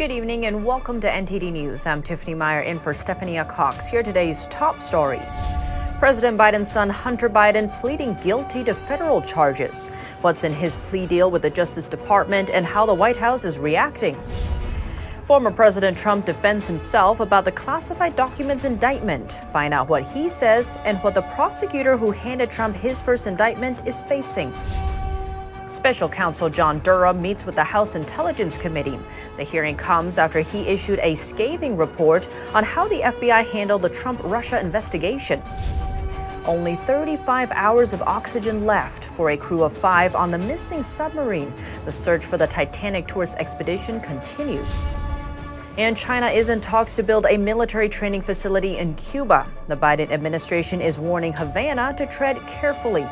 Good evening and welcome to NTD News. I'm Tiffany Meyer in for Stephania Cox. Here are today's top stories. President Biden's son Hunter Biden pleading guilty to federal charges. What's in his plea deal with the Justice Department and how the White House is reacting. Former President Trump defends himself about the classified documents indictment. Find out what he says and what the prosecutor who handed Trump his first indictment is facing. Special counsel John Durham meets with the House Intelligence Committee. The hearing comes after he issued a scathing report on how the FBI handled the Trump-Russia investigation. Only 35 hours of oxygen left for a crew of 5 on the missing submarine. The search for the Titanic tourist expedition continues. And China is in talks to build a military training facility in Cuba. The Biden administration is warning Havana to tread carefully.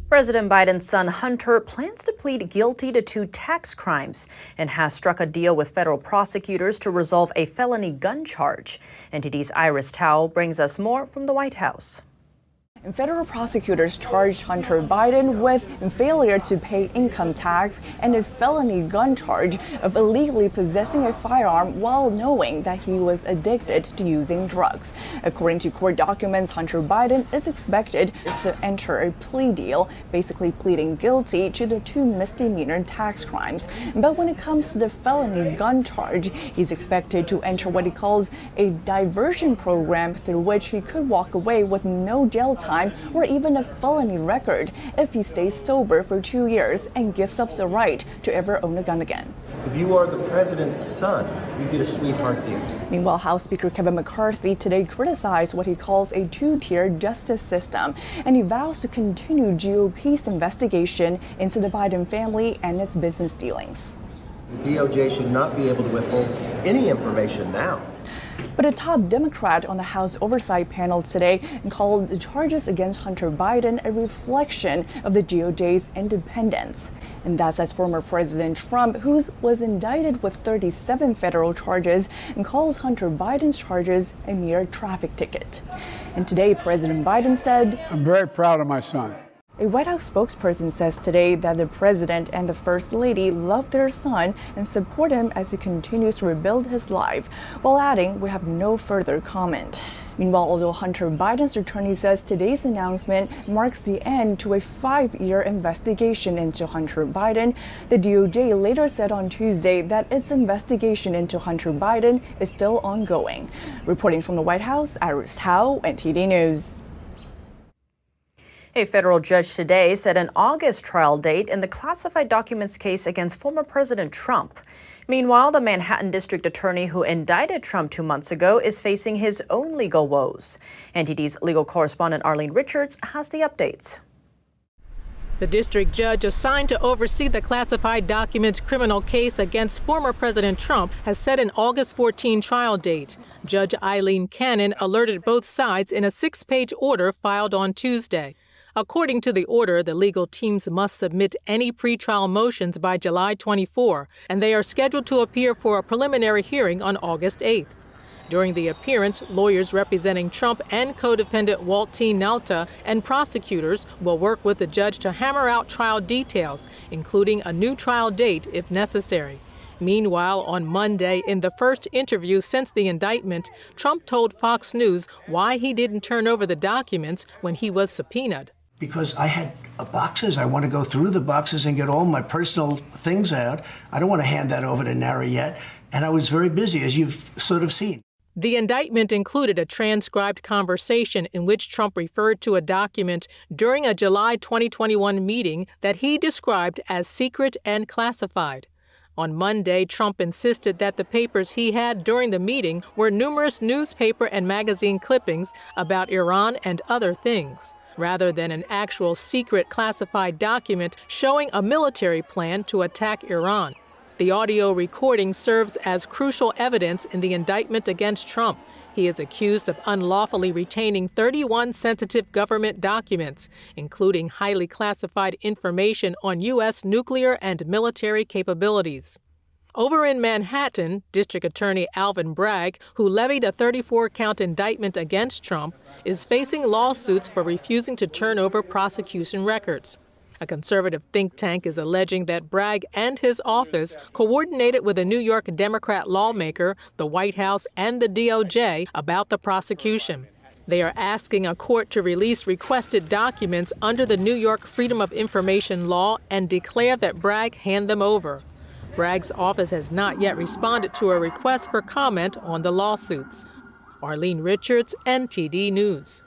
President Biden's son Hunter plans to plead guilty to 2 tax crimes and has struck a deal with federal prosecutors to resolve a felony gun charge. NTD's Iris Tao brings us more from the White House. Federal prosecutors charged Hunter Biden with failure to pay income tax and a felony gun charge of illegally possessing a firearm while knowing that he was addicted to using drugs. According to court documents, Hunter Biden is expected to enter a plea deal, basically pleading guilty to the 2 misdemeanor tax crimes. But when it comes to the felony gun charge, he's expected to enter what he calls a diversion program through which he could walk away with no jail time or even a felony record if he stays sober for 2 years and gives up the right to ever own a gun again. If you are the president's son, you get a sweetheart deal. Meanwhile, House Speaker Kevin McCarthy today criticized what he calls a 2-tier justice system, and he vows to continue GOP's investigation into the Biden family and its business dealings. The DOJ should not be able to withhold any information now. But a top Democrat on the House Oversight panel today called the charges against Hunter Biden a reflection of the DOJ's independence. And that's as former President Trump, who was indicted with 37 federal charges, and calls Hunter Biden's charges a mere traffic ticket. And today, President Biden said, "I'm very proud of my son." A White House spokesperson says today that the president and the First Lady love their son and support him as he continues to rebuild his life, while adding, "We have no further comment." Meanwhile, although Hunter Biden's attorney says today's announcement marks the end to a 5-year investigation into Hunter Biden, the DOJ later said on Tuesday that its investigation into Hunter Biden is still ongoing. Reporting from the White House, Iris Tao, NTD News. A federal judge today set an August trial date in the classified documents case against former President Trump. Meanwhile, the Manhattan district attorney who indicted Trump 2 months ago is facing his own legal woes. NTD's legal correspondent Arlene Richards has the updates. The district judge assigned to oversee the classified documents criminal case against former President Trump has set an August 14 trial date. Judge Eileen Cannon alerted both sides in a 6-page order filed on Tuesday. According to the order, the legal teams must submit any pretrial motions by July 24, and they are scheduled to appear for a preliminary hearing on August 8th. During the appearance, lawyers representing Trump and co-defendant Walt T. Nauta and prosecutors will work with the judge to hammer out trial details, including a new trial date if necessary. Meanwhile, on Monday, in the first interview since the indictment, Trump told Fox News why he didn't turn over the documents when he was subpoenaed. Because I had boxes. I want to go through the boxes and get all my personal things out. I don't want to hand that over to NARA yet. And I was very busy, as you've sort of seen. The indictment included a transcribed conversation in which Trump referred to a document during a July 2021 meeting that he described as secret and classified. On Monday, Trump insisted that the papers he had during the meeting were numerous newspaper and magazine clippings about Iran and other things, rather than an actual secret classified document showing a military plan to attack Iran. The audio recording serves as crucial evidence in the indictment against Trump. He is accused of unlawfully retaining 31 sensitive government documents, including highly classified information on U.S. nuclear and military capabilities. Over in Manhattan, District Attorney Alvin Bragg, who levied a 34-count indictment against Trump, is facing lawsuits for refusing to turn over prosecution records. A conservative think tank is alleging that Bragg and his office coordinated with a New York Democrat lawmaker, the White House, and the DOJ about the prosecution. They are asking a court to release requested documents under the New York Freedom of Information law and declare that Bragg hand them over. Bragg's office has not yet responded to a request for comment on the lawsuits. Arlene Richards, NTD News.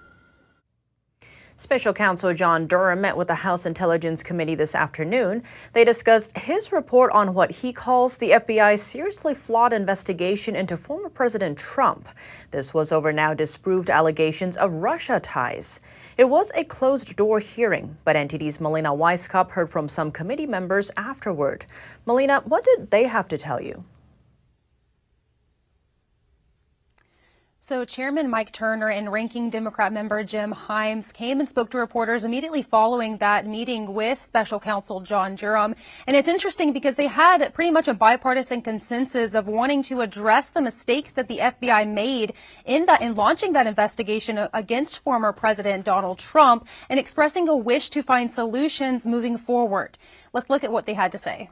Special Counsel John Durham met with the House Intelligence Committee this afternoon. They discussed his report on what he calls the FBI's seriously flawed investigation into former President Trump. This was over now disproved allegations of Russia ties. It was a closed-door hearing, but NTD's Melina Weisskopf heard from some committee members afterward. Melina, what did they have to tell you? So Chairman Mike Turner and Ranking Democrat member Jim Himes came and spoke to reporters immediately following that meeting with Special Counsel John Durham. And it's interesting because they had pretty much a bipartisan consensus of wanting to address the mistakes that the FBI made in launching that investigation against former President Donald Trump and expressing a wish to find solutions moving forward. Let's look at what they had to say.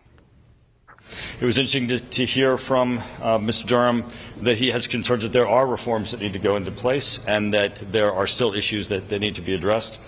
It was interesting to hear from Mr. Durham that he has concerns that there are reforms that need to go into place and that there are still issues that need to be addressed.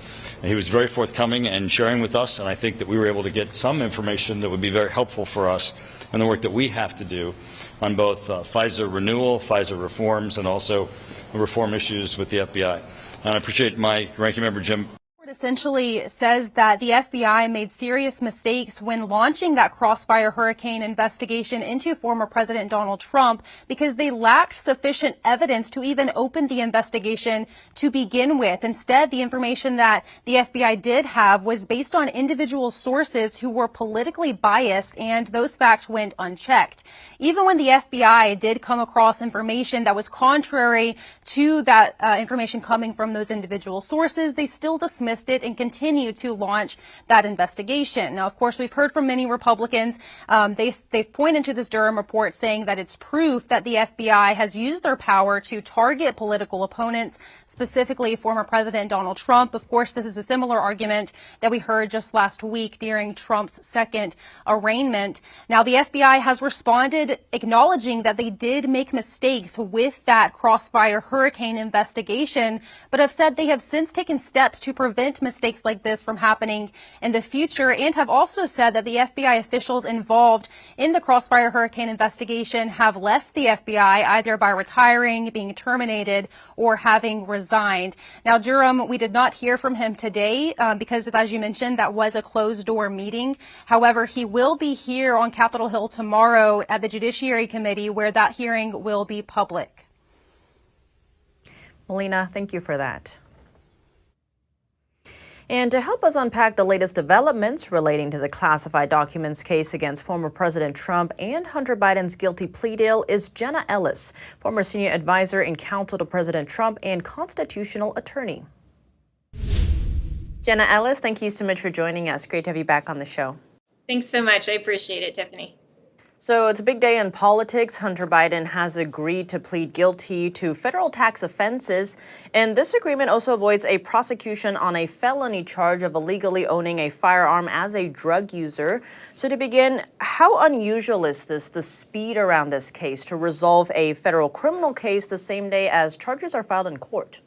And he was very forthcoming and sharing with us, and I think that we were able to get some information that would be very helpful for us in the work that we have to do on both FISA renewal, FISA reforms, and also reform issues with the FBI. And I appreciate my ranking member, Jim. Essentially says that the FBI made serious mistakes when launching that Crossfire Hurricane investigation into former President Donald Trump because they lacked sufficient evidence to even open the investigation to begin with. Instead, the information that the FBI did have was based on individual sources who were politically biased, and those facts went unchecked. Even when the FBI did come across information that was contrary to that information coming from those individual sources, they still dismissed it and continue to launch that investigation. Now, of course, we've heard from many Republicans. They've pointed to this Durham report saying that it's proof that the FBI has used their power to target political opponents, specifically former President Donald Trump. Of course, this is a similar argument that we heard just last week during Trump's second arraignment. Now, the FBI has responded acknowledging that they did make mistakes with that Crossfire Hurricane investigation, but have said they have since taken steps to prevent mistakes like this from happening in the future, and have also said that the FBI officials involved in the Crossfire Hurricane investigation have left the FBI either by retiring, being terminated, or having resigned. Now, Durham, we did not hear from him today because, as you mentioned, that was a closed-door meeting. However, he will be here on Capitol Hill tomorrow at the Judiciary Committee, where that hearing will be public. Melina, thank you for that. And to help us unpack the latest developments relating to the classified documents case against former President Trump and Hunter Biden's guilty plea deal is Jenna Ellis, former senior advisor and counsel to President Trump and constitutional attorney. Jenna Ellis, thank you so much for joining us. Great to have you back on the show. Thanks so much. I appreciate it, Tiffany. So it's a big day in politics. Hunter Biden has agreed to plead guilty to federal tax offenses, and this agreement also avoids a prosecution on a felony charge of illegally owning a firearm as a drug user. So to begin, how unusual is this, the speed around this case to resolve a federal criminal case the same day as charges are filed in court?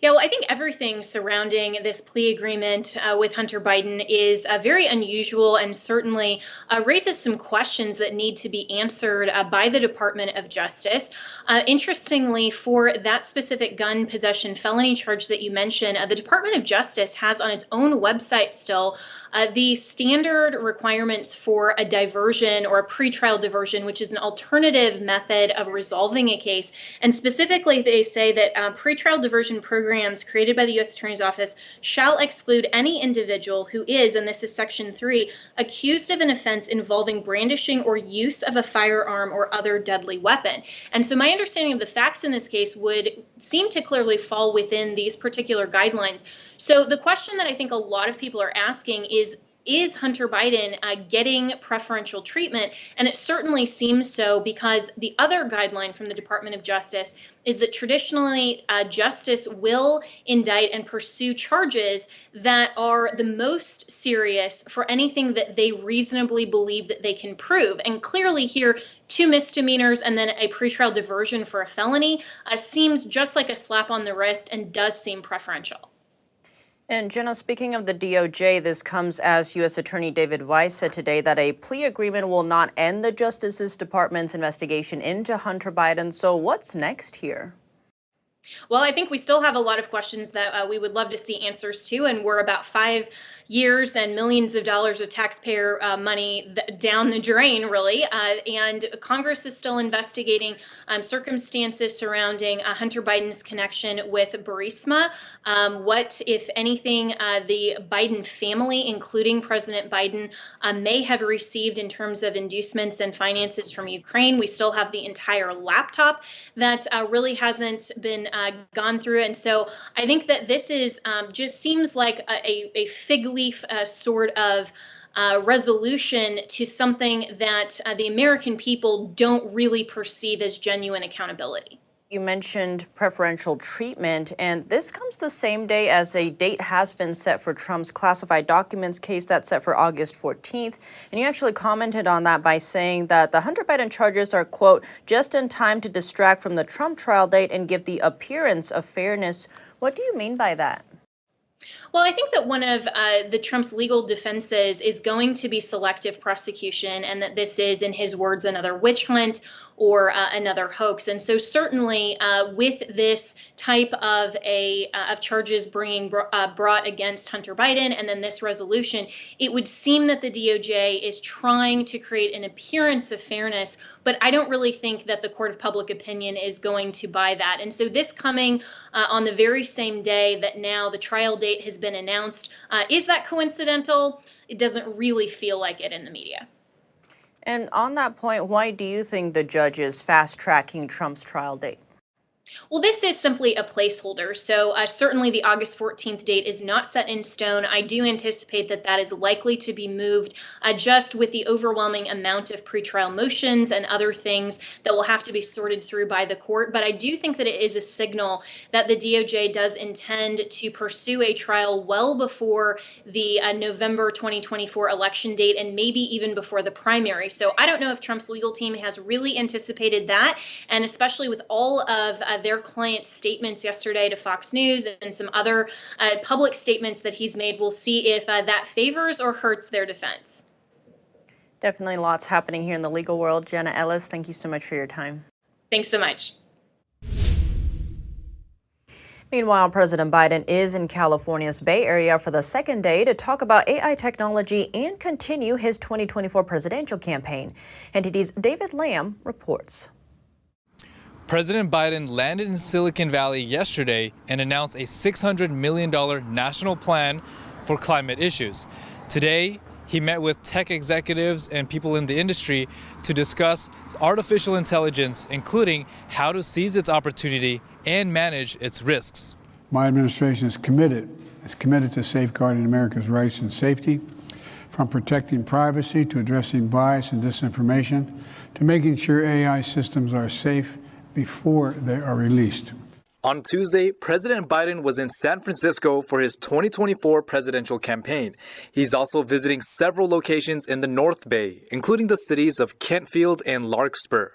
Yeah, well, I think everything surrounding this plea agreement with Hunter Biden is very unusual and certainly raises some questions that need to be answered by the Department of Justice. Interestingly, for that specific gun possession felony charge that you mentioned, the Department of Justice has on its own website still the standard requirements for a diversion or a pretrial diversion, which is an alternative method of resolving a case. And specifically, they say that pretrial diversion programs created by the U.S. Attorney's Office shall exclude any individual who is, and this is Section 3, accused of an offense involving brandishing or use of a firearm or other deadly weapon. And so my understanding of the facts in this case would seem to clearly fall within these particular guidelines. So the question that I think a lot of people are asking is, is Hunter Biden getting preferential treatment? And it certainly seems so, because the other guideline from the Department of Justice is that traditionally justice will indict and pursue charges that are the most serious for anything that they reasonably believe that they can prove. And clearly here, 2 misdemeanors and then a pretrial diversion for a felony seems just like a slap on the wrist and does seem preferential. And Jenna, speaking of the DOJ, this comes as U.S. Attorney David Weiss said today that a plea agreement will not end the Justice Department's investigation into Hunter Biden. So what's next here? Well, I think we still have a lot of questions that we would love to see answers to, and we're about 5 years and millions of dollars of taxpayer money down the drain, really. And Congress is still investigating circumstances surrounding Hunter Biden's connection with Burisma. What, if anything, the Biden family, including President Biden, may have received in terms of inducements and finances from Ukraine. We still have the entire laptop that really hasn't been gone through. And so I think that this is just seems like a fig leaf sort of resolution to something that the American people don't really perceive as genuine accountability. You mentioned preferential treatment, and this comes the same day as a date has been set for Trump's classified documents case that's set for August 14th. And you actually commented on that by saying that the Hunter Biden charges are, quote, just in time to distract from the Trump trial date and give the appearance of fairness. What do you mean by that? Well, I think that one of the Trump's legal defenses is going to be selective prosecution, and that this is, in his words, another witch hunt or another hoax. And so certainly with this type of charges brought against Hunter Biden and then this resolution, it would seem that the DOJ is trying to create an appearance of fairness, but I don't really think that the court of public opinion is going to buy that. And so this coming on the very same day that now the trial date has been announced, is that coincidental? It doesn't really feel like it in the media. And on that point, why do you think the judge is fast-tracking Trump's trial date? Well, this is simply a placeholder. So certainly the August 14th date is not set in stone. I do anticipate that that is likely to be moved just with the overwhelming amount of pretrial motions and other things that will have to be sorted through by the court. But I do think that it is a signal that the DOJ does intend to pursue a trial well before the November 2024 election date and maybe even before the primary. So I don't know if Trump's legal team has really anticipated that, and especially with all of their client's statements yesterday to Fox News and some other public statements that he's made, we'll see if that favors or hurts their defense. Definitely lots happening here in the legal world. Jenna Ellis, thank you so much for your time. Thanks so much. Meanwhile, President Biden is in California's Bay Area for the second day to talk about AI technology and continue his 2024 presidential campaign. NTD's David Lamb reports. President Biden landed in Silicon Valley yesterday and announced a $600 million national plan for climate issues. Today, he met with tech executives and people in the industry to discuss artificial intelligence, including how to seize its opportunity and manage its risks. My administration is committed to safeguarding America's rights and safety, from protecting privacy to addressing bias and disinformation, to making sure AI systems are safe before they are released. On Tuesday, President Biden was in San Francisco for his 2024 presidential campaign. He's also visiting several locations in the North Bay, including the cities of Kentfield and Larkspur.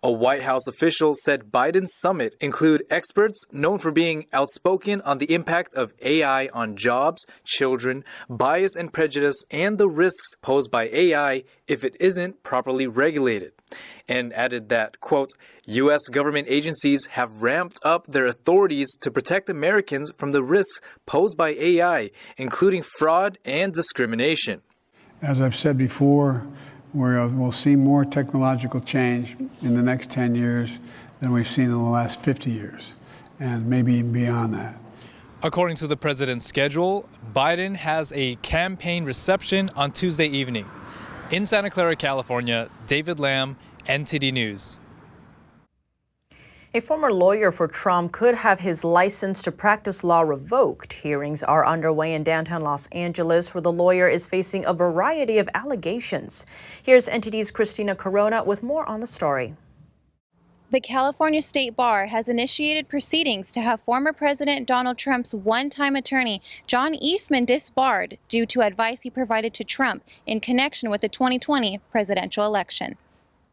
A White House official said Biden's summit include experts known for being outspoken on the impact of AI on jobs, children, bias and prejudice, and the risks posed by AI if it isn't properly regulated. And added that, quote, U.S. government agencies have ramped up their authorities to protect Americans from the risks posed by AI, including fraud and discrimination. As I've said before, we'll see more technological change in the next 10 years than we've seen in the last 50 years, and maybe even beyond that. According to the president's schedule, Biden has a campaign reception on Tuesday evening. In Santa Clara, California, David Lamb, NTD News. A former lawyer for Trump could have his license to practice law revoked. Hearings are underway in downtown Los Angeles, where the lawyer is facing a variety of allegations. Here's NTD's Christina Corona with more on the story. The California State Bar has initiated proceedings to have former President Donald Trump's one-time attorney, John Eastman, disbarred due to advice he provided to Trump in connection with the 2020 presidential election.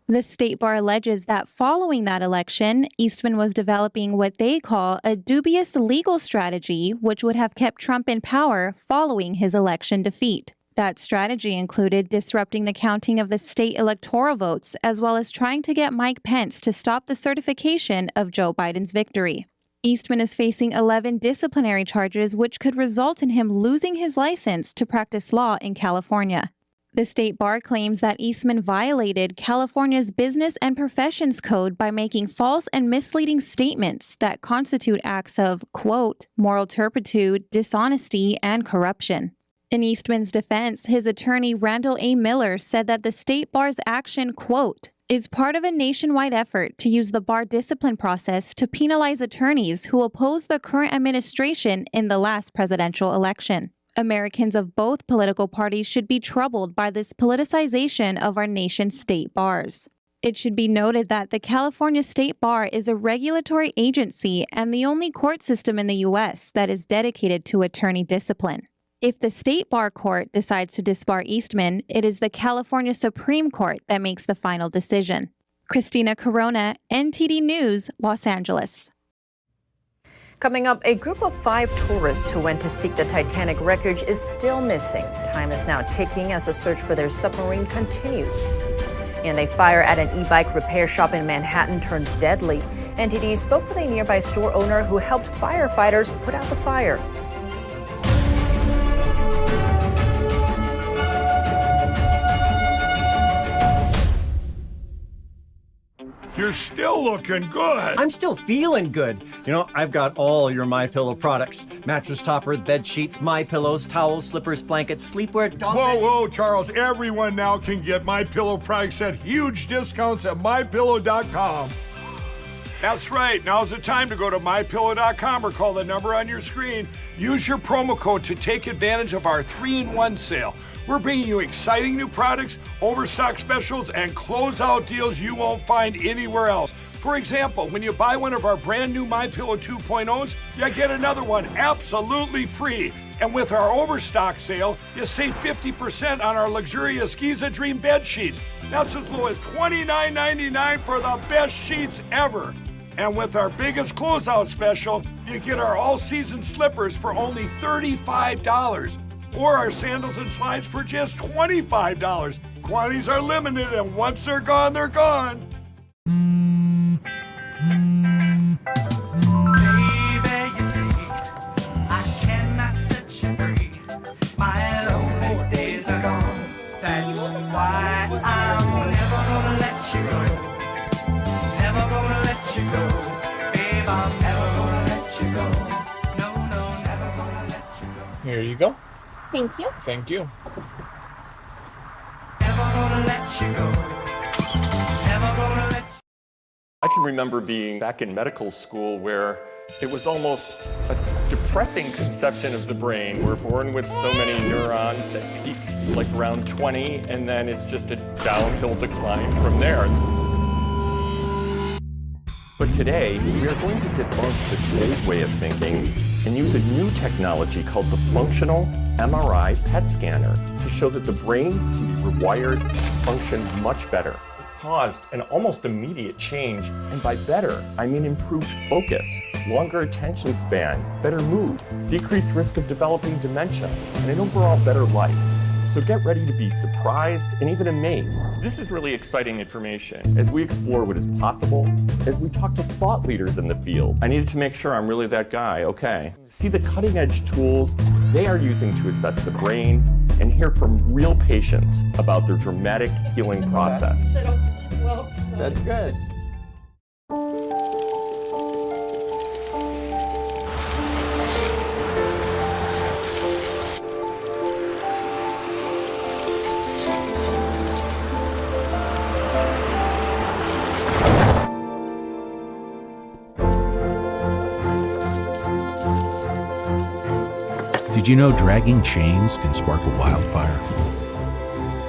The State Bar alleges that following that election, Eastman was developing what they call a dubious legal strategy, which would have kept Trump in power following his election defeat. That strategy included disrupting the counting of the state electoral votes, as well as trying to get Mike Pence to stop the certification of Joe Biden's victory. Eastman is facing 11 disciplinary charges, which could result in him losing his license to practice law in California. The State Bar claims that Eastman violated California's Business and Professions Code by making false and misleading statements that constitute acts of, quote, moral turpitude, dishonesty, and corruption. In Eastman's defense, his attorney Randall A. Miller said that the State Bar's action, quote, is part of a nationwide effort to use the bar discipline process to penalize attorneys who opposed the current administration in the last presidential election. Americans of both political parties should be troubled by this politicization of our nation's state bars. It should be noted that the California State Bar is a regulatory agency and the only court system in the U.S. that is dedicated to attorney discipline. If the State Bar Court decides to disbar Eastman, it is the California Supreme Court that makes the final decision. Christina Corona, NTD News, Los Angeles. Coming up, a group of 5 tourists who went to seek the Titanic wreckage is still missing. Time is now ticking as the search for their submarine continues. And a fire at an e-bike repair shop in Manhattan turns deadly. NTD spoke with a nearby store owner who helped firefighters put out the fire. You're still looking good. I'm still feeling good. You know, I've got all your MyPillow products. Mattress topper, bed sheets, MyPillows, towels, slippers, blankets, sleepwear, dog bed. Whoa, Charles. Everyone now can get MyPillow products at huge discounts at MyPillow.com. That's right. Now's the time to go to MyPillow.com or call the number on your screen. Use your promo code to take advantage of our 3-in-1 sale. We're bringing you exciting new products, overstock specials, and closeout deals you won't find anywhere else. For example, when you buy one of our brand new MyPillow 2.0s, you get another one absolutely free. And with our overstock sale, you save 50% on our luxurious Giza Dream bed sheets. That's as low as $29.99 for the best sheets ever. And with our biggest closeout special, you get our all-season slippers for only $35. Or our sandals and slides for just $25. Quantities are limited, and once they're gone, they're gone. Baby, you see, I cannot set you free. My lonely days are gone. That's why I'm never gonna let you go. Never gonna let you go. Babe, I'm never gonna let you go. No, never gonna let you go. Here you go. Thank you. Thank you. Never gonna let you go. Never gonna let you go. I can remember being back in medical school where it was almost a depressing conception of the brain. We're born with so many neurons that peak like around 20, and then it's just a downhill decline from there. But today, we are going to debunk this old way of thinking and use a new technology called the functional MRI PET scanner to show that the brain can be rewired to function much better. It caused an almost immediate change, and by better, I mean improved focus, longer attention span, better mood, decreased risk of developing dementia, and an overall better life. So get ready to be surprised and even amazed. This is really exciting information as we explore what is possible, as we talk to thought leaders in the field. I needed to make sure I'm really that guy, okay. See the cutting edge tools they are using to assess the brain and hear from real patients about their dramatic healing process. That's good. Did you know dragging chains can spark a wildfire?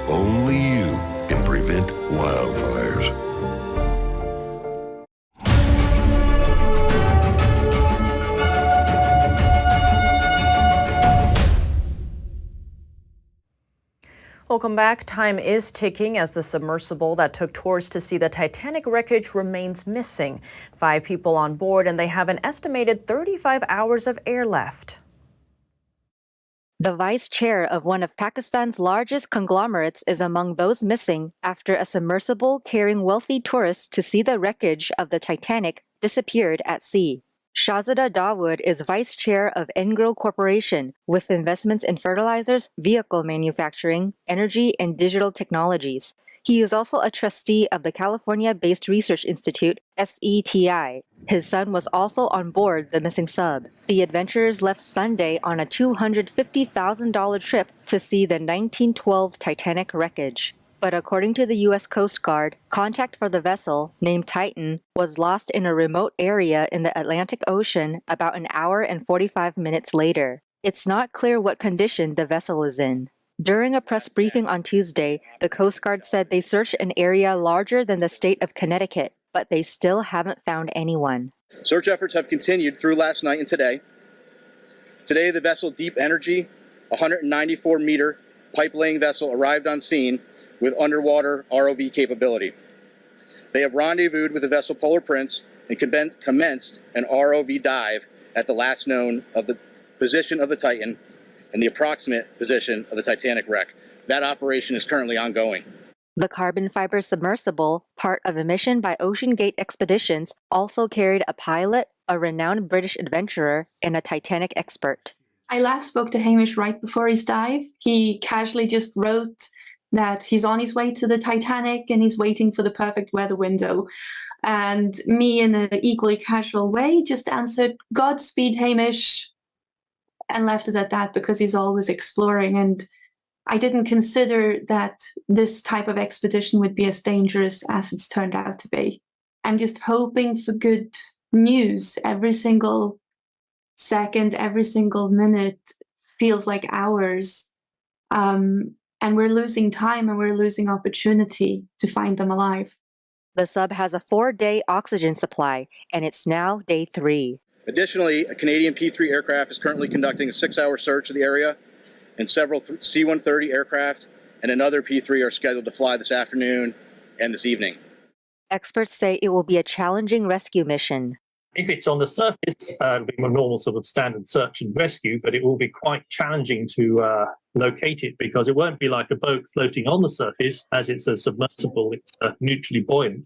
Only you can prevent wildfires. Welcome back. Time is ticking as the submersible that took tours to see the Titanic wreckage remains missing. 5 people on board, and they have an estimated 35 hours of air left. The vice chair of one of Pakistan's largest conglomerates is among those missing after a submersible carrying wealthy tourists to see the wreckage of the Titanic disappeared at sea. Shahzada Dawood is vice chair of Engro Corporation, with investments in fertilizers, vehicle manufacturing, energy, and digital technologies. He is also a trustee of the California-based research institute, SETI. His son was also on board the missing sub. The adventurers left Sunday on a $250,000 trip to see the 1912 Titanic wreckage. But according to the U.S. Coast Guard, contact for the vessel, named Titan, was lost in a remote area in the Atlantic Ocean about an hour and 45 minutes later. It's not clear what condition the vessel is in. During a press briefing on Tuesday, the Coast Guard said they searched an area larger than the state of Connecticut, but they still haven't found anyone. Search efforts have continued through last night and today. Today, the vessel Deep Energy, a 194-meter pipe-laying vessel, arrived on scene with underwater ROV capability. They have rendezvoused with the vessel Polar Prince and commenced an ROV dive at the last known of the position of the Titan and the approximate position of the Titanic wreck. That operation is currently ongoing. The carbon fiber submersible, part of a mission by OceanGate Expeditions, also carried a pilot, a renowned British adventurer, and a Titanic expert. I last spoke to Hamish right before his dive. He casually just wrote that he's on his way to the Titanic and he's waiting for the perfect weather window. And me, in an equally casual way, just answered, "Godspeed, Hamish," and left it at that because he's always exploring. And I didn't consider that this type of expedition would be as dangerous as it's turned out to be. I'm just hoping for good news. Every single second, every single minute feels like hours. And we're losing time and we're losing opportunity to find them alive. The sub has a 4-day oxygen supply, and it's now day 3. Additionally, a Canadian P-3 aircraft is currently conducting a 6-hour search of the area, and several C-130 aircraft and another P-3 are scheduled to fly this afternoon and this evening. Experts say it will be a challenging rescue mission. If it's on the surface, it'll be a normal sort of standard search and rescue, but it will be quite challenging to locate it because it won't be like a boat floating on the surface, as it's a submersible, it's neutrally buoyant.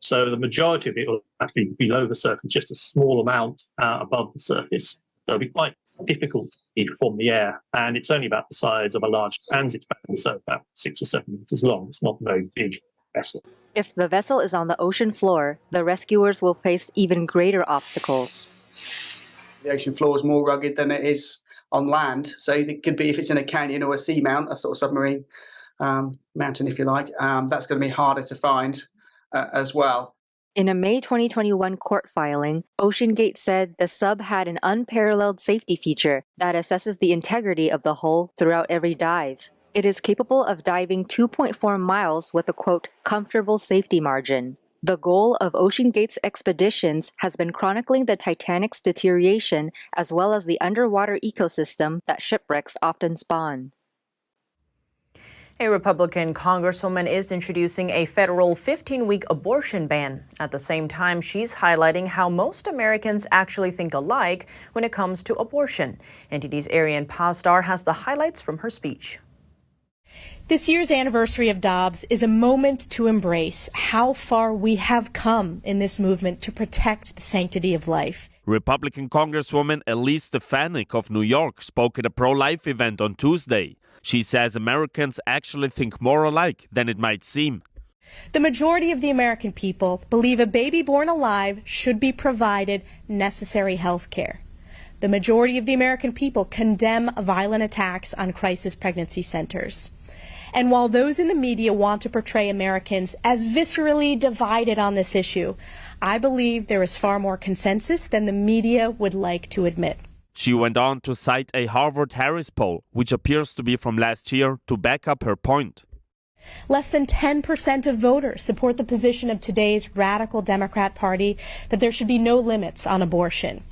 So the majority of it will actually be below the surface, just a small amount above the surface. So it'll be quite difficult to see from the air, and it's only about the size of a large transit van, so about 6 or 7 meters long. It's not a very big vessel. If the vessel is on the ocean floor, the rescuers will face even greater obstacles. The ocean floor is more rugged than it is on land, so it could be if it's in a canyon or a seamount, a sort of submarine mountain, if you like, that's going to be harder to find as well. In a May 2021 court filing, OceanGate said the sub had an unparalleled safety feature that assesses the integrity of the hull throughout every dive. It is capable of diving 2.4 miles with a, quote, comfortable safety margin. The goal of OceanGate's expeditions has been chronicling the Titanic's deterioration as well as the underwater ecosystem that shipwrecks often spawn. A Republican congresswoman is introducing a federal 15-week abortion ban. At the same time, she's highlighting how most Americans actually think alike when it comes to abortion. NTD's Ariane Pasdar has the highlights from her speech. This year's anniversary of Dobbs is a moment to embrace how far we have come in this movement to protect the sanctity of life. Republican Congresswoman Elise Stefanik of New York spoke at a pro-life event on Tuesday. She says Americans actually think more alike than it might seem. The majority of the American people believe a baby born alive should be provided necessary health care. The majority of the American people condemn violent attacks on crisis pregnancy centers. And while those in the media want to portray Americans as viscerally divided on this issue, I believe there is far more consensus than the media would like to admit. She went on to cite a Harvard-Harris poll, which appears to be from last year, to back up her point. Less than 10% of voters support the position of today's radical Democrat Party that there should be no limits on abortion.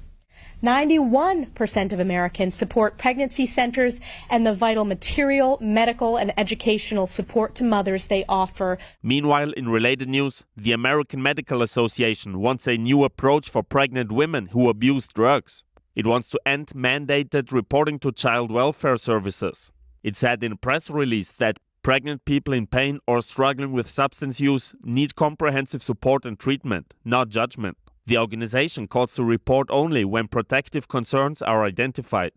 91% of Americans support pregnancy centers and the vital material, medical, and educational support to mothers they offer. Meanwhile, in related news, the American Medical Association wants a new approach for pregnant women who abuse drugs. It wants to end mandated reporting to child welfare services. It said in a press release that pregnant people in pain or struggling with substance use need comprehensive support and treatment, not judgment. The organization calls to report only when protective concerns are identified.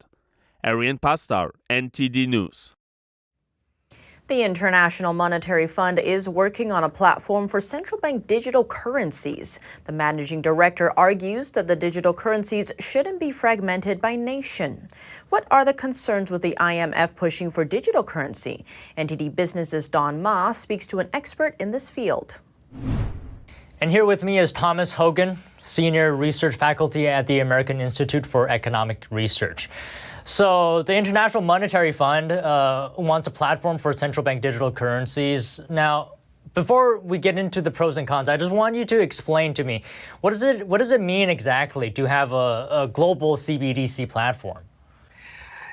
Arian Pastar, NTD News. The International Monetary Fund is working on a platform for central bank digital currencies. The managing director argues that the digital currencies shouldn't be fragmented by nation. What are the concerns with the IMF pushing for digital currency? NTD Business's Don Ma speaks to an expert in this field. And here with me is Thomas Hogan, Senior Research Faculty at the American Institute for Economic Research. So the International Monetary Fund wants a platform for central bank digital currencies. Now, before we get into the pros and cons, I just want you to explain to me, what does it mean exactly to have a global CBDC platform?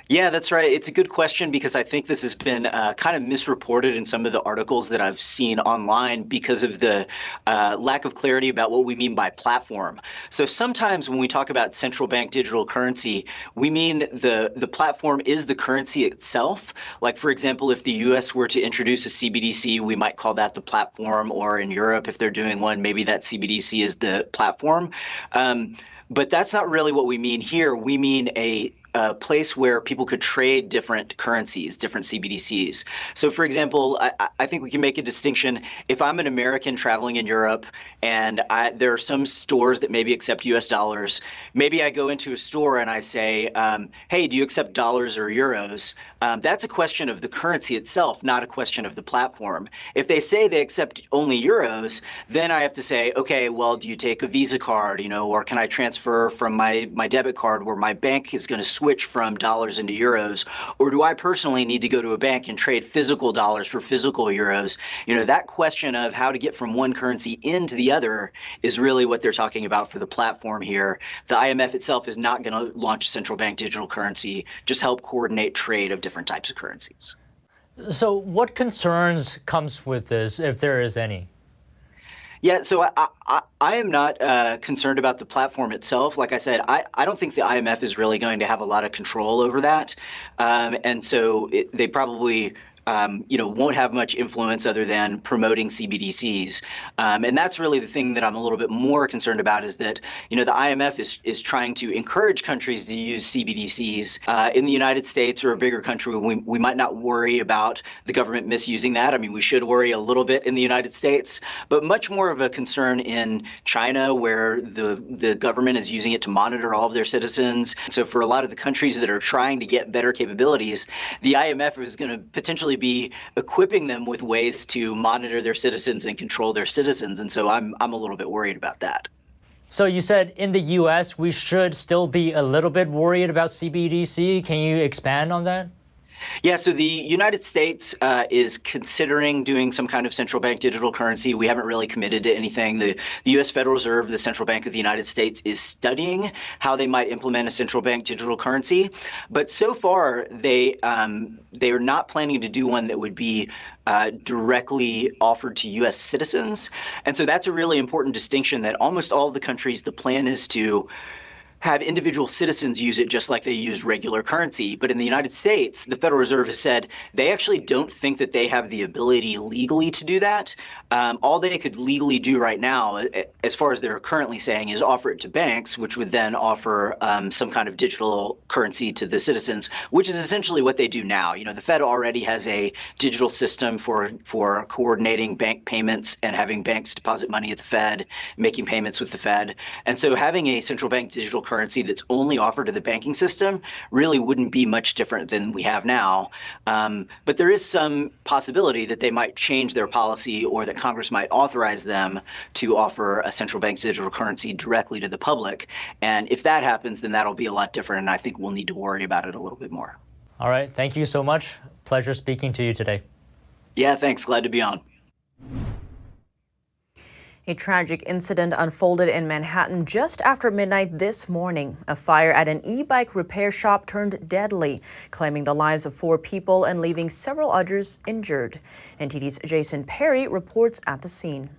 Yeah, that's right. It's a good question because I think this has been kind of misreported in some of the articles that I've seen online because of the lack of clarity about what we mean by platform. So sometimes when we talk about central bank digital currency, we mean the platform is the currency itself. Like, for example, if the US were to introduce a CBDC, we might call that the platform, or in Europe, if they're doing one, maybe that CBDC is the platform. But that's not really what we mean here. We mean a place where people could trade different currencies, different CBDCs. So, for example, I think we can make a distinction. If I'm an American traveling in Europe and there are some stores that maybe accept US dollars, maybe I go into a store and I say, hey, do you accept dollars or euros? That's a question of the currency itself, not a question of the platform. If they say they accept only euros, then I have to say, okay, well, do you take a Visa card, or can I transfer from my debit card where my bank is going to switch from dollars into euros, or do I personally need to go to a bank and trade physical dollars for physical euros? That question of how to get from one currency into the other is really what they're talking about for the platform here. The IMF itself is not going to launch a central bank digital currency, just help coordinate trade of different types of currencies. So what concerns comes with this, if there is any? Yeah, so I am not concerned about the platform itself. Like I said, I don't think the IMF is really going to have a lot of control over that. And so they probably won't have much influence other than promoting CBDCs. And that's really the thing that I'm a little bit more concerned about, is that, the IMF is trying to encourage countries to use CBDCs. In the United States or a bigger country, we might not worry about the government misusing that. I mean, we should worry a little bit in the United States, but much more of a concern in China, where the government is using it to monitor all of their citizens. So for a lot of the countries that are trying to get better capabilities, the IMF is going to potentially be equipping them with ways to monitor their citizens and control their citizens. And so I'm a little bit worried about that. So you said in the US, we should still be a little bit worried about CBDC. Can you expand on that? Yeah, so the United States is considering doing some kind of central bank digital currency. We haven't really committed to anything. The U.S. Federal Reserve, the Central Bank of the United States, is studying how they might implement a central bank digital currency. But so far, they are not planning to do one that would be directly offered to U.S. citizens. And so that's a really important distinction, that almost all of the countries, the plan is to have individual citizens use it just like they use regular currency. But in the United States, the Federal Reserve has said they actually don't think that they have the ability legally to do that. All they could legally do right now, as far as they're currently saying, is offer it to banks, which would then offer some kind of digital currency to the citizens, which is essentially what they do now. The Fed already has a digital system for coordinating bank payments and having banks deposit money at the Fed, making payments with the Fed. And so having a central bank digital currency that's only offered to the banking system really wouldn't be much different than we have now. But there is some possibility that they might change their policy or that Congress might authorize them to offer a central bank digital currency directly to the public. And if that happens, then that'll be a lot different. And I think we'll need to worry about it a little bit more. All right. Thank you so much. Pleasure speaking to you today. Yeah, thanks. Glad to be on. A tragic incident unfolded in Manhattan just after midnight this morning. A fire at an e-bike repair shop turned deadly, claiming the lives of 4 people and leaving several others injured. NTD's Jason Perry reports at the scene.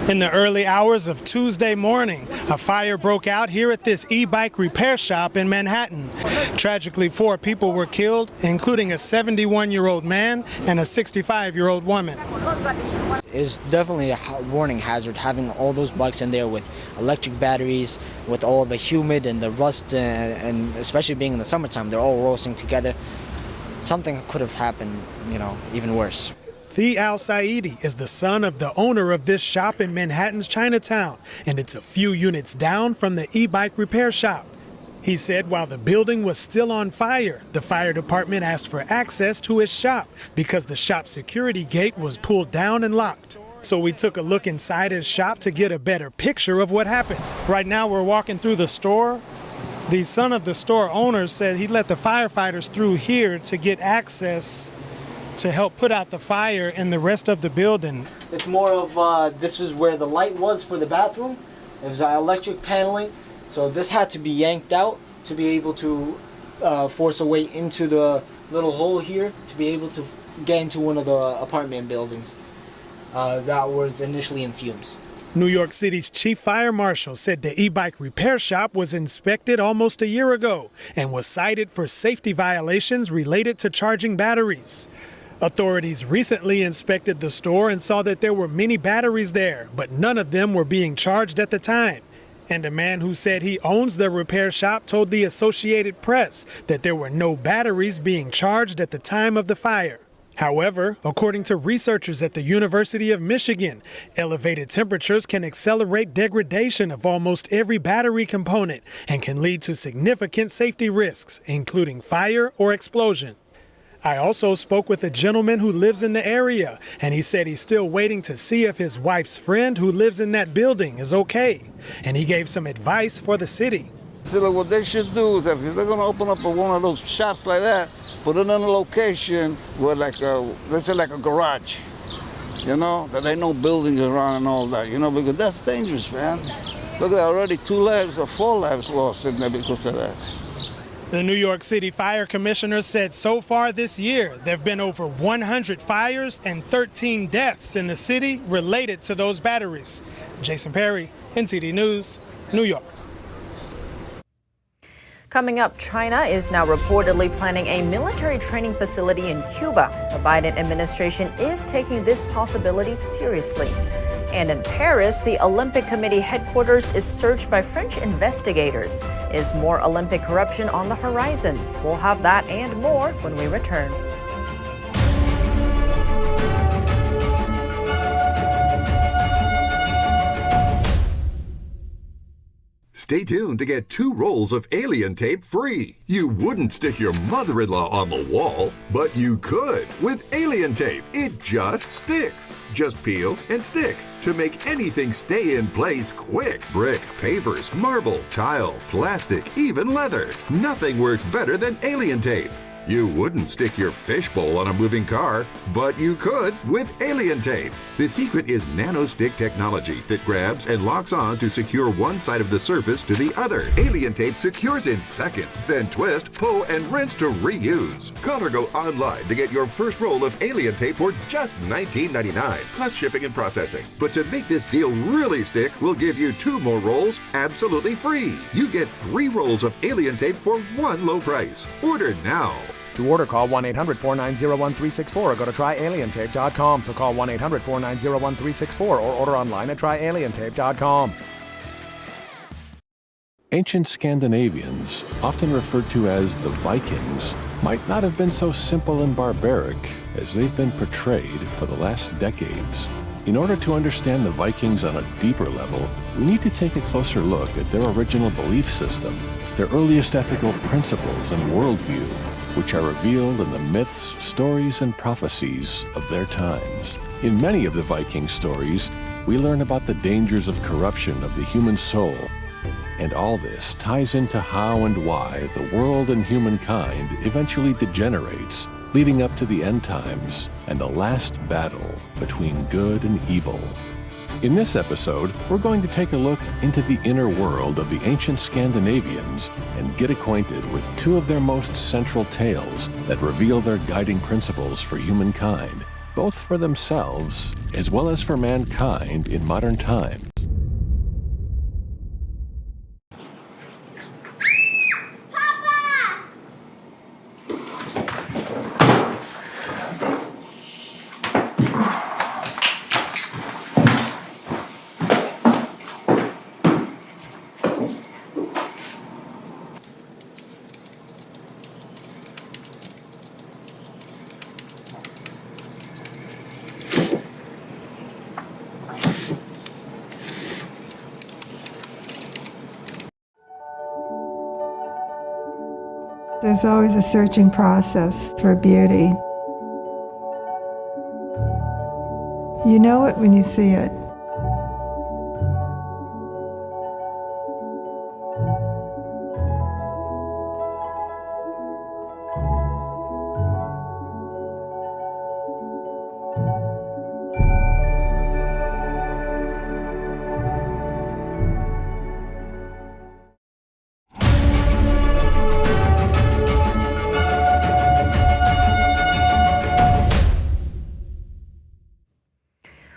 In the early hours of Tuesday morning, a fire broke out here at this e-bike repair shop in Manhattan. Tragically, 4 people were killed, including a 71-year-old man and a 65-year-old woman. It's definitely a warning hazard having all those bikes in there with electric batteries, with all the humid and the rust, and especially being in the summertime, they're all roasting together. Something could have happened, even worse. Thi Al-Saidi is the son of the owner of this shop in Manhattan's Chinatown, and it's a few units down from the e-bike repair shop. He said while the building was still on fire, the fire department asked for access to his shop because the shop's security gate was pulled down and locked. So we took a look inside his shop to get a better picture of what happened. Right now we're walking through the store. The son of the store owner said he let the firefighters through here to get access to help put out the fire in the rest of the building. It's more of, this is where the light was for the bathroom. It was electric paneling, so this had to be yanked out to be able to force a way into the little hole here to be able to get into one of the apartment buildings that was initially in fumes. New York City's chief fire marshal said the e-bike repair shop was inspected almost a year ago and was cited for safety violations related to charging batteries. Authorities recently inspected the store and saw that there were many batteries there, but none of them were being charged at the time. And a man who said he owns the repair shop told the Associated Press that there were no batteries being charged at the time of the fire. However, according to researchers at the University of Michigan, elevated temperatures can accelerate degradation of almost every battery component and can lead to significant safety risks, including fire or explosion. I also spoke with a gentleman who lives in the area, and he said he's still waiting to see if his wife's friend who lives in that building is okay. And he gave some advice for the city. So what they should do is if they're going to open up one of those shops like that, put it in a location where let's say like a garage, that ain't no buildings around and all that, because that's dangerous, man. Look at that, already 2 lives or 4 lives lost in there because of that. The New York City Fire Commissioner said so far this year, there have been over 100 fires and 13 deaths in the city related to those batteries. Jason Perry, NTD News, New York. Coming up, China is now reportedly planning a military training facility in Cuba. The Biden administration is taking this possibility seriously. And in Paris, the Olympic Committee headquarters is searched by French investigators. Is more Olympic corruption on the horizon? We'll have that and more when we return. Stay tuned to get 2 rolls of alien tape free. You wouldn't stick your mother-in-law on the wall, but you could with alien tape. It just sticks. Just peel and stick to make anything stay in place quick. Brick, pavers, marble, tile, plastic, even leather. Nothing works better than alien tape. You wouldn't stick your fishbowl on a moving car, but you could with alien tape. The secret is nano-stick technology that grabs and locks on to secure one side of the surface to the other. Alien tape secures in seconds, then twist, pull, and rinse to reuse. Call or go online to get your first roll of alien tape for just $19.99, plus shipping and processing. But to make this deal really stick, we'll give you 2 more rolls absolutely free. You get 3 rolls of alien tape for one low price. Order now. To order, call 1-800-490-1364 or go to tryalientape.com. So call 1-800-490-1364 or order online at tryalientape.com. Ancient Scandinavians, often referred to as the Vikings, might not have been so simple and barbaric as they've been portrayed for the last decades. in order to understand the Vikings on a deeper level, we need to take a closer look at their original belief system, their earliest ethical principles and worldview, which are revealed in the myths, stories, and prophecies of their times. In many of the Viking stories, we learn about the dangers of corruption of the human soul, and all this ties into how and why the world and humankind eventually degenerates, leading up to the end times and the last battle between good and evil. In this episode, we're going to take a look into the inner world of the ancient Scandinavians and get acquainted with two of their most central tales that reveal their guiding principles for humankind, both for themselves as well as for mankind in modern times. There's always a searching process for beauty. You know it when you see it.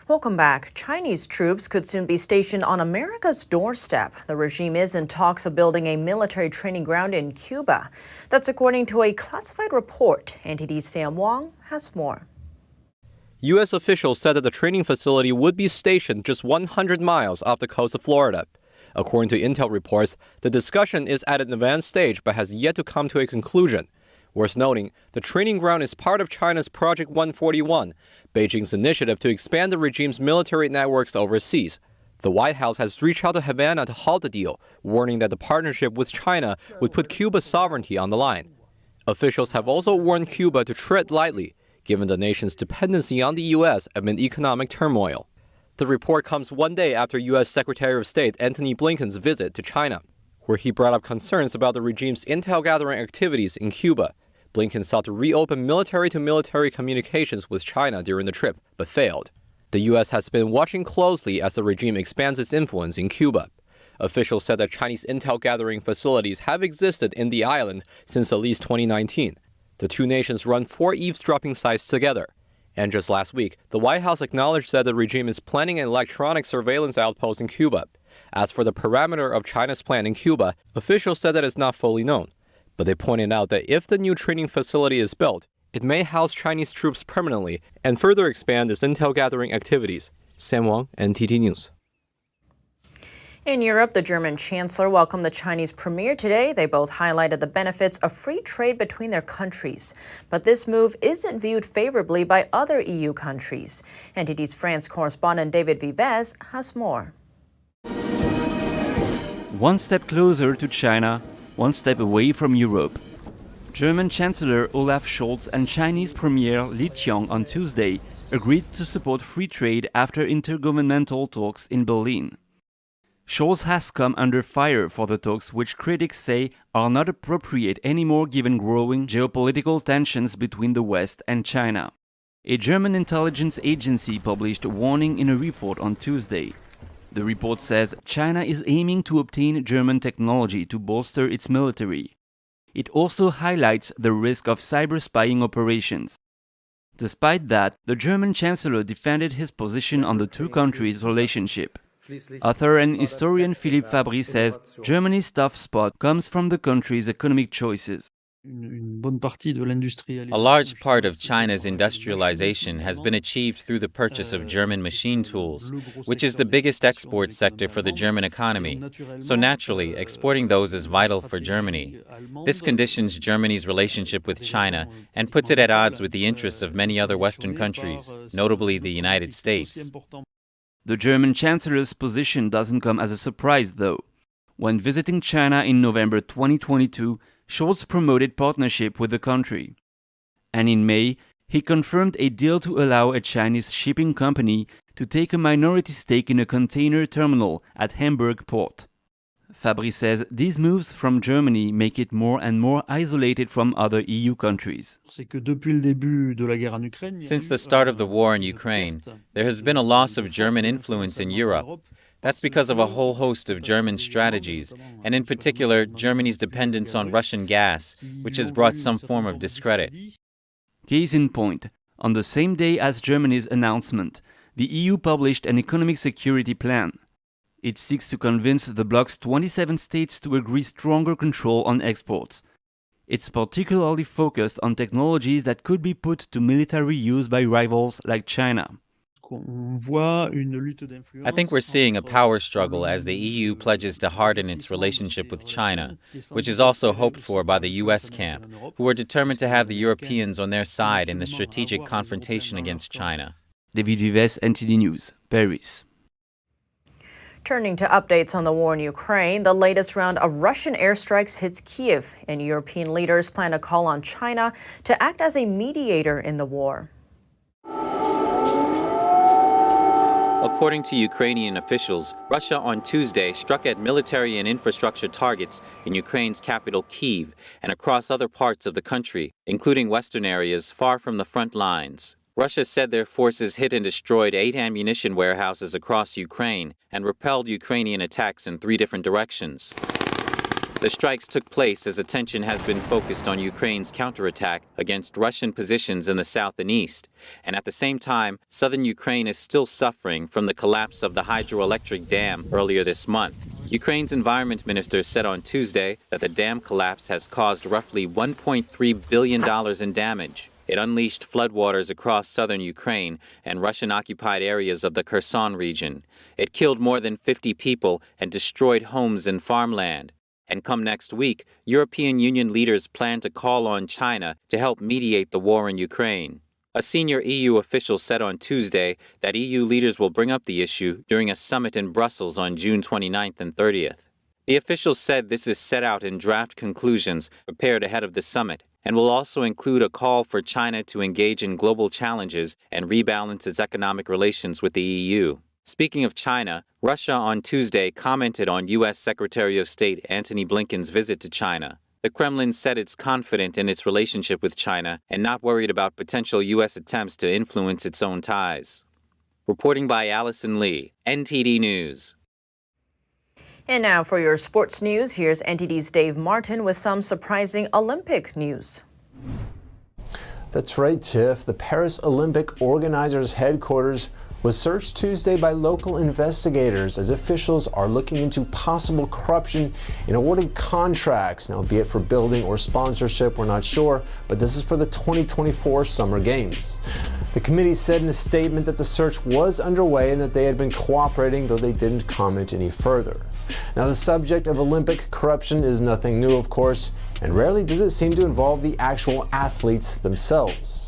Welcome back. Chinese troops could soon be stationed on America's doorstep. The regime is in talks of building a military training ground in Cuba. That's according to a classified report. NTD's Sam Wong has more. U.S. officials said that the training facility would be stationed just 100 miles off the coast of Florida. According to intel reports, the discussion is at an advanced stage but has yet to come to a conclusion. Worth noting, the training ground is part of China's Project 141, Beijing's initiative to expand the regime's military networks overseas. The White House has reached out to Havana to halt the deal, warning that the partnership with China would put Cuba's sovereignty on the line. Officials have also warned Cuba to tread lightly, given the nation's dependency on the U.S. amid economic turmoil. The report comes one day after U.S. Secretary of State Antony Blinken's visit to China, where he brought up concerns about the regime's intel-gathering activities in Cuba. Blinken sought to reopen military-to-military communications with China during the trip, but failed. The U.S. has been watching closely as the regime expands its influence in Cuba. Officials said that Chinese intel-gathering facilities have existed in the island since at least 2019. The two nations run 4 eavesdropping sites together. And just last week, the White House acknowledged that the regime is planning an electronic surveillance outpost in Cuba. As for the parameter of China's plan in Cuba, officials said that it's not fully known. But they pointed out that if the new training facility is built, it may house Chinese troops permanently and further expand its intel-gathering activities. Sam Wong, NTD News. In Europe, the German chancellor welcomed the Chinese premier today. They both highlighted the benefits of free trade between their countries. But this move isn't viewed favorably by other EU countries. NTD's France correspondent David Vives has more. One step closer to China, one step away from Europe. German Chancellor Olaf Scholz and Chinese Premier Li Qiang on Tuesday agreed to support free trade after intergovernmental talks in Berlin. Scholz has come under fire for the talks, which critics say are not appropriate anymore given growing geopolitical tensions between the West and China. A German intelligence agency published a warning in a report on Tuesday. The report says China is aiming to obtain German technology to bolster its military. It also highlights the risk of cyber spying operations. Despite that, the German Chancellor defended his position on the two countries' relationship. Author and historian Philippe Fabry says Germany's tough spot comes from the country's economic choices. A large part of China's industrialization has been achieved through the purchase of German machine tools, which is the biggest export sector for the German economy. So naturally, exporting those is vital for Germany. This conditions Germany's relationship with China and puts it at odds with the interests of many other Western countries, notably the United States. The German Chancellor's position doesn't come as a surprise, though. When visiting China in November 2022, Scholz promoted partnership with the country. And in May, he confirmed a deal to allow a Chinese shipping company to take a minority stake in a container terminal at Hamburg port. Fabry says these moves from Germany make it more and more isolated from other EU countries. Since the start of the war in Ukraine, there has been a loss of German influence in Europe. That's because of a whole host of German strategies, and in particular, Germany's dependence on Russian gas, which has brought some form of discredit. Case in point, on the same day as Germany's announcement, the EU published an economic security plan. It seeks to convince the bloc's 27 states to agree stronger control on exports. It's particularly focused on technologies that could be put to military use by rivals like China. I think we're seeing a power struggle as the EU pledges to harden its relationship with China, which is also hoped for by the US camp, who are determined to have the Europeans on their side in the strategic confrontation against China. David Vives, NTD News, Paris. Turning to updates on the war in Ukraine, the latest round of Russian airstrikes hits Kyiv, and European leaders plan to call on China to act as a mediator in the war. According to Ukrainian officials, Russia on Tuesday struck at military and infrastructure targets in Ukraine's capital Kyiv and across other parts of the country, including western areas far from the front lines. Russia said their forces hit and destroyed 8 ammunition warehouses across Ukraine and repelled Ukrainian attacks in 3 different directions. The strikes took place as attention has been focused on Ukraine's counterattack against Russian positions in the south and east. And at the same time, southern Ukraine is still suffering from the collapse of the hydroelectric dam earlier this month. Ukraine's environment minister said on Tuesday that the dam collapse has caused roughly $1.3 billion in damage. It unleashed floodwaters across southern Ukraine and Russian-occupied areas of the Kherson region. It killed more than 50 people and destroyed homes and farmland. And come next week, European Union leaders plan to call on China to help mediate the war in Ukraine. A senior EU official said on Tuesday that EU leaders will bring up the issue during a summit in Brussels on June 29th and 30th. The official said this is set out in draft conclusions prepared ahead of the summit and will also include a call for China to engage in global challenges and rebalance its economic relations with the EU. Speaking of China, Russia on Tuesday commented on U.S. Secretary of State Antony Blinken's visit to China. The Kremlin said it's confident in its relationship with China and not worried about potential U.S. attempts to influence its own ties. Reporting by Allison Lee, NTD News. And now for your sports news, here's NTD's Dave Martin with some surprising Olympic news. That's right, Tiff. The Paris Olympic organizers' headquarters was searched Tuesday by local investigators as officials are looking into possible corruption in awarding contracts. Now, be it for building or sponsorship, we're not sure, but this is for the 2024 Summer Games. The committee said in a statement that the search was underway and that they had been cooperating, though they didn't comment any further. Now, the subject of Olympic corruption is nothing new, of course, and rarely does it seem to involve the actual athletes themselves.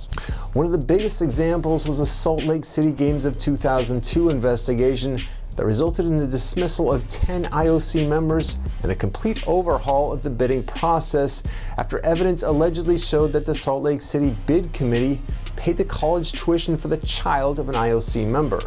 One of the biggest examples was the Salt Lake City Games of 2002 investigation that resulted in the dismissal of 10 IOC members and a complete overhaul of the bidding process after evidence allegedly showed that the Salt Lake City Bid Committee paid the college tuition for the child of an IOC member.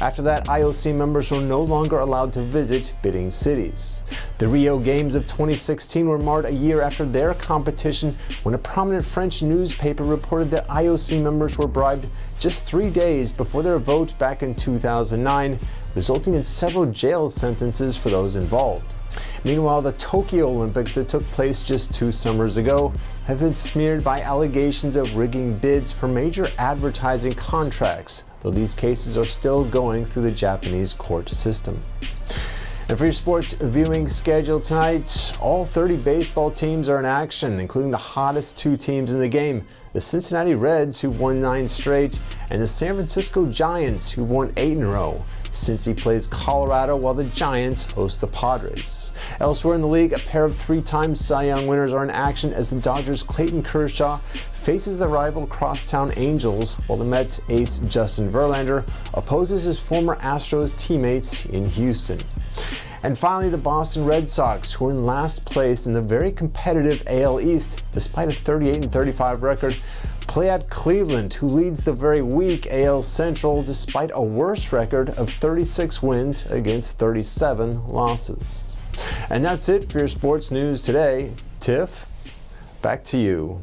After that, IOC members were no longer allowed to visit bidding cities. The Rio Games of 2016 were marred a year after their competition when a prominent French newspaper reported that IOC members were bribed just 3 days before their vote back in 2009, resulting in several jail sentences for those involved. Meanwhile, the Tokyo Olympics that took place just 2 summers ago have been smeared by allegations of rigging bids for major advertising contracts, though these cases are still going through the Japanese court system. And for your sports viewing schedule tonight, all 30 baseball teams are in action, including the hottest two teams in the game, the Cincinnati Reds, who've won 9 straight, and the San Francisco Giants, who've won 8 in a row. Cincy plays Colorado while the Giants host the Padres. Elsewhere in the league, a pair of 3-time Cy Young winners are in action as the Dodgers' Clayton Kershaw faces the rival crosstown Angels, while the Mets' ace Justin Verlander opposes his former Astros teammates in Houston. And finally, the Boston Red Sox, who are in last place in the very competitive AL East, despite a 38-35 record, play at Cleveland, who leads the very weak AL Central despite a worse record of 36 wins against 37 losses. And that's it for your sports news today. Tiff, back to you.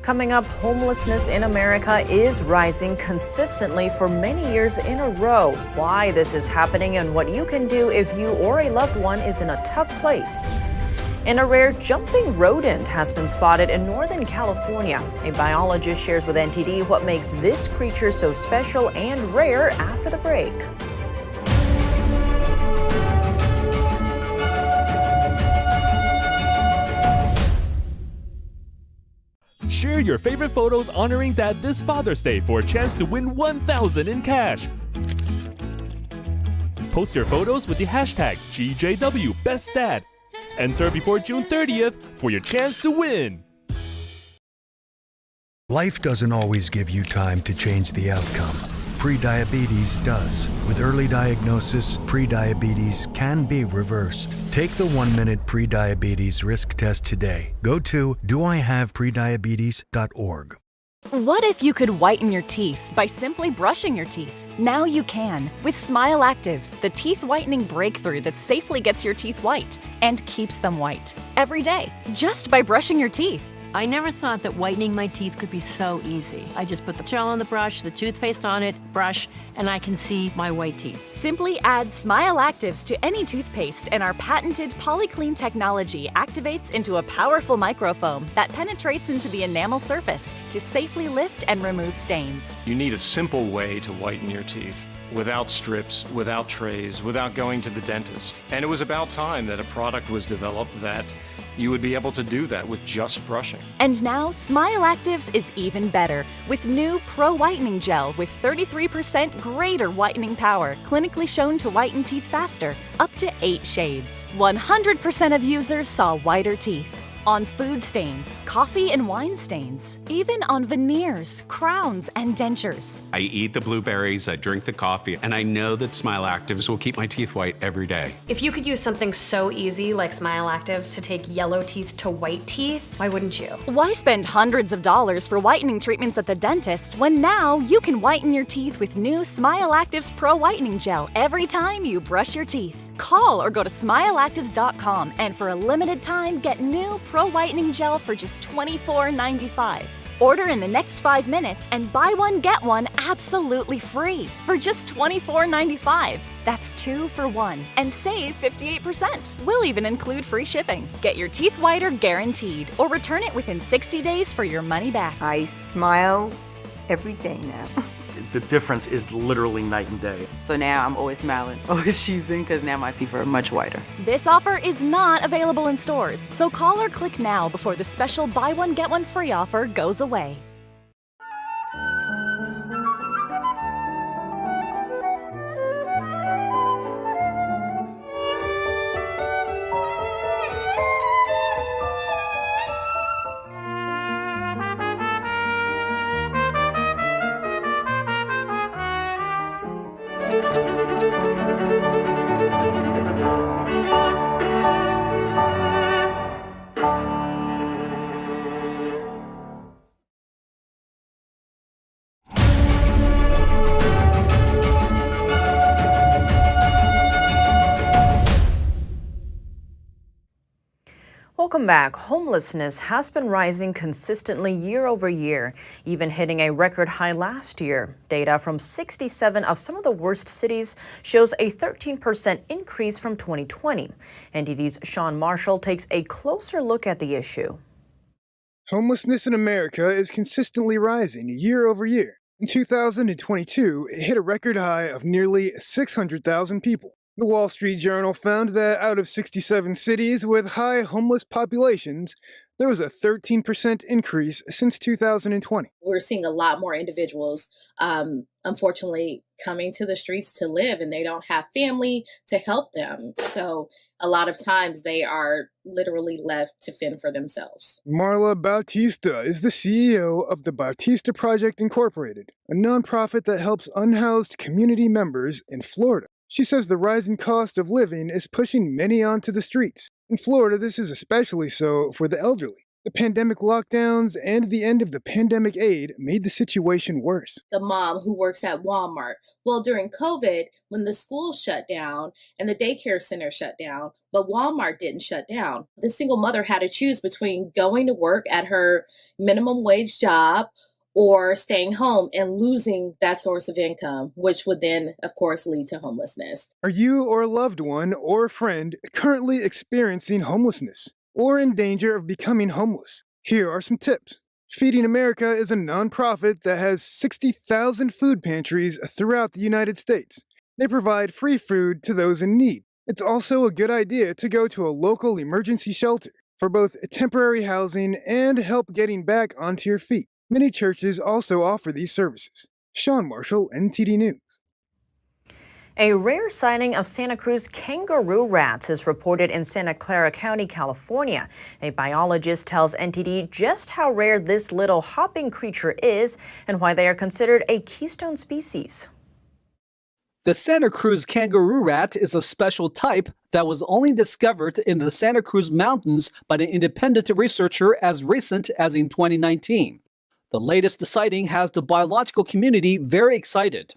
Coming up, homelessness in America is rising consistently for many years in a row. Why this is happening and what you can do if you or a loved one is in a tough place. And a rare jumping rodent has been spotted in Northern California. A biologist shares with NTD what makes this creature so special and rare after the break. Share your favorite photos honoring Dad this Father's Day for a chance to win $1,000 in cash. Post your photos with the hashtag GJWBestDad. Enter before June 30th for your chance to win. Life doesn't always give you time to change the outcome. Prediabetes does. With early diagnosis, prediabetes can be reversed. Take the 1-minute prediabetes risk test today. Go to doihaveprediabetes.org. What if you could whiten your teeth by simply brushing your teeth? Now you can with Smile Actives, the teeth whitening breakthrough that safely gets your teeth white and keeps them white every day, just by brushing your teeth. I never thought that whitening my teeth could be so easy. I just put the gel on the brush, the toothpaste on it, brush, and I can see my white teeth. Simply add Smile Actives to any toothpaste and our patented PolyClean technology activates into a powerful microfoam that penetrates into the enamel surface to safely lift and remove stains. You need a simple way to whiten your teeth. Without strips, without trays, without going to the dentist. And it was about time that a product was developed that you would be able to do that with just brushing. And now, Smile Actives is even better with new Pro Whitening Gel with 33% greater whitening power, clinically shown to whiten teeth faster, up to 8 shades. 100% of users saw whiter teeth. On food stains, coffee and wine stains, even on veneers, crowns, and dentures. I eat the blueberries, I drink the coffee, and I know that Smile Actives will keep my teeth white every day. If you could use something so easy like Smile Actives to take yellow teeth to white teeth, why wouldn't you? Why spend hundreds of dollars for whitening treatments at the dentist when now you can whiten your teeth with new Smile Actives Pro Whitening Gel every time you brush your teeth? Call or go to smileactives.com and for a limited time get new Pro Whitening Gel for just $24.95. Order in the next 5 minutes and buy one get one absolutely free for just $24.95. That's 2 for 1 and save 58%. We'll even include free shipping. Get your teeth whiter guaranteed or return it within 60 days for your money back. I smile every day now. The difference is literally night and day. So now I'm always smiling, always choosing, because now my teeth are much whiter. This offer is not available in stores, so call or click now before the special buy one get one free offer goes away. Welcome back. Homelessness has been rising consistently year over year, even hitting a record high last year. Data from 67 of some of the worst cities shows a 13% increase from 2020. NTD's Sean Marshall takes a closer look at the issue. Homelessness in America is consistently rising year over year. In 2022, it hit a record high of nearly 600,000 people. The Wall Street Journal found that out of 67 cities with high homeless populations, there was a 13% increase since 2020. We're seeing a lot more individuals, unfortunately, coming to the streets to live, and they don't have family to help them. So a lot of times they are literally left to fend for themselves. Marla Bautista is the CEO of the Bautista Project Incorporated, a nonprofit that helps unhoused community members in Florida. She says the rising cost of living is pushing many onto the streets. In Florida, this is especially so for the elderly. The pandemic lockdowns and the end of the pandemic aid made the situation worse. The mom who works at Walmart. Well, during COVID, when the school shut down and the daycare center shut down, but Walmart didn't shut down, the single mother had to choose between going to work at her minimum wage job or staying home and losing that source of income, which would then, of course, lead to homelessness. Are you or a loved one or a friend currently experiencing homelessness or in danger of becoming homeless? Here are some tips. Feeding America is a nonprofit that has 60,000 food pantries throughout the United States. They provide free food to those in need. It's also a good idea to go to a local emergency shelter for both temporary housing and help getting back onto your feet. Many churches also offer these services. Sean Marshall, NTD News. A rare sighting of Santa Cruz kangaroo rats is reported in Santa Clara County, California. A biologist tells NTD just how rare this little hopping creature is and why they are considered a keystone species. The Santa Cruz kangaroo rat is a special type that was only discovered in the Santa Cruz Mountains by an independent researcher as recent as in 2019. The latest sighting has the biological community very excited.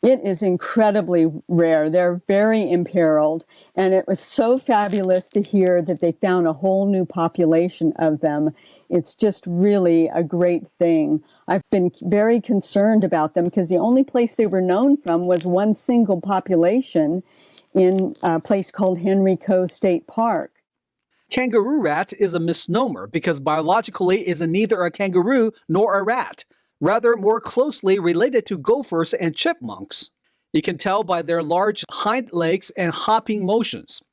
It is incredibly rare. They're very imperiled, and it was so fabulous to hear that they found a whole new population of them. It's just really a great thing. I've been very concerned about them because the only place they were known from was one single population in a place called Henrico State Park. Kangaroo rat is a misnomer because biologically it is neither a kangaroo nor a rat, rather more closely related to gophers and chipmunks. You can tell by their large hind legs and hopping motions.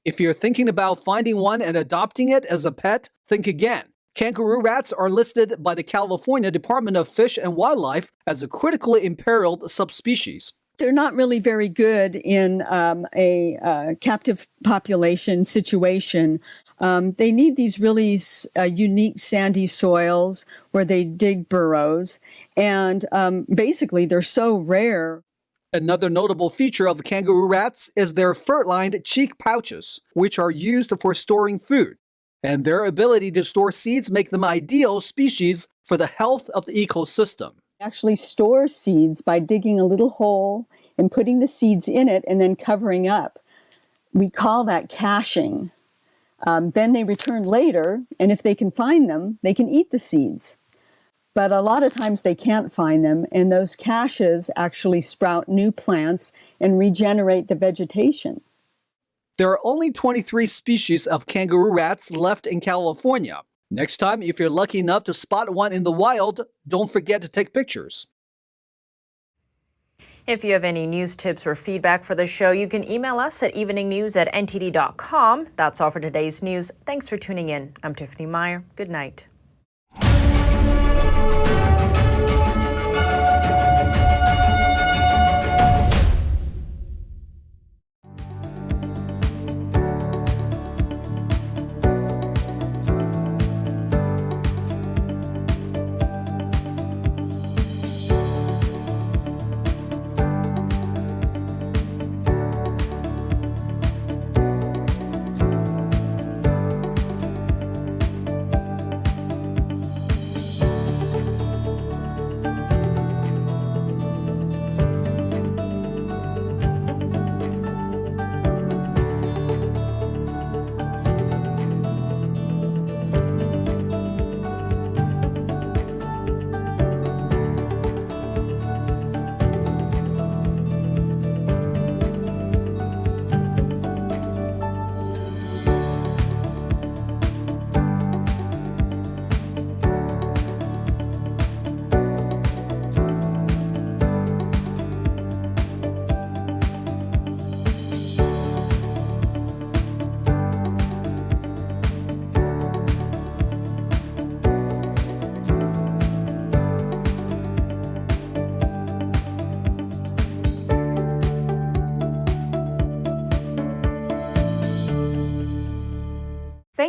If you're thinking about finding one and adopting it as a pet, think again. Kangaroo rats are listed by the California Department of Fish and Wildlife as a critically imperiled subspecies. They're not really very good in a captive population situation. They need these really unique sandy soils where they dig burrows, and basically they're so rare. Another notable feature of kangaroo rats is their fur-lined cheek pouches, which are used for storing food, and their ability to store seeds make them ideal species for the health of the ecosystem. Actually store seeds by digging a little hole and putting the seeds in it and then covering up. We call that caching. Then they return later, and if they can find them, they can eat the seeds. But a lot of times they can't find them, and those caches actually sprout new plants and regenerate the vegetation. There are only 23 species of kangaroo rats left in California. Next time, if you're lucky enough to spot one in the wild, don't forget to take pictures. If you have any news tips or feedback for the show, you can email us at eveningnews@ntd.com. That's all for today's news. Thanks for tuning in. I'm Tiffany Meyer. Good night.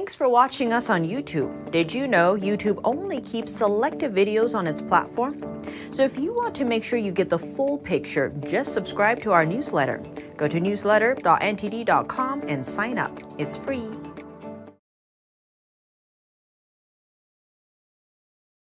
Thanks for watching us on YouTube. Did you know YouTube only keeps selective videos on its platform? So if you want to make sure you get the full picture, just subscribe to our newsletter. Go to newsletter.ntd.com and sign up. It's free.